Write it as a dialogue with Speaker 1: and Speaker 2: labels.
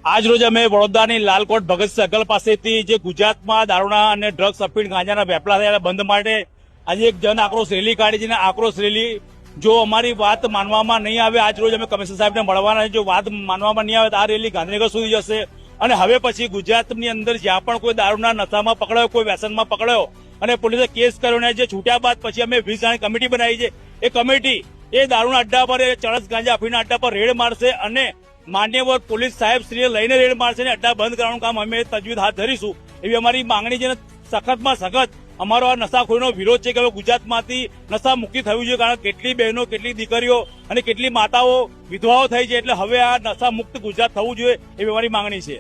Speaker 1: આજ રોજ અમે વડોદરાની લાલકોટ ભગત સર્કલ પાસેથી જે ગુજરાતમાં દારૂના અને ડ્રગ્સ અફીણ ગાંજાના વેપલા થયા બંધ માટે આજે એક જન આક્રોશ રેલી કાઢી છે. આક્રોશ રેલી જો અમારી વાત માનવામાં નહીં આવે, આજ રોજ અમે કમિશનર સાહેબને મળવાના, જો વાત માનવામાં નહીં આવે તો આ રેલી ગાંધીનગર સુધી જશે. અને હવે પછી ગુજરાતની અંદર જ્યાં પણ કોઈ દારૂના નશામાં પકડાયો, કોઈ વ્યસનમાં પકડાયો અને પોલીસે કેસ કર્યો ને જે છૂટ્યા બાદ પછી અમે 20 જણાની કમિટી બનાવી છે. એ કમિટી એ દારૂના અડ્ડા પર, એ ચરસ ગાંજા અફીણના અડ્ડા પર રેડ મારશે અને માન્યવર પોલીસ સાહેબ શ્રીને લઈને રેડ મારશે અને અડ્ડા બંધ કરવાનું કામ અમે તજવીજ હાથ ધરીશું એવી અમારી માંગણી છે. સખતમાં સખત અમારો આ નશાખોરીનો વિરોધ છે કે હવે ગુજરાતમાંથી નશા મુક્તિ થયું છે. કારણ કેટલી બહેનો, કેટલી દીકરીઓ અને કેટલી માતાઓ વિધવાઓ થઈ છે, એટલે હવે આ નશા મુક્ત ગુજરાત થવું જોઈએ એવી અમારી માંગણી છે.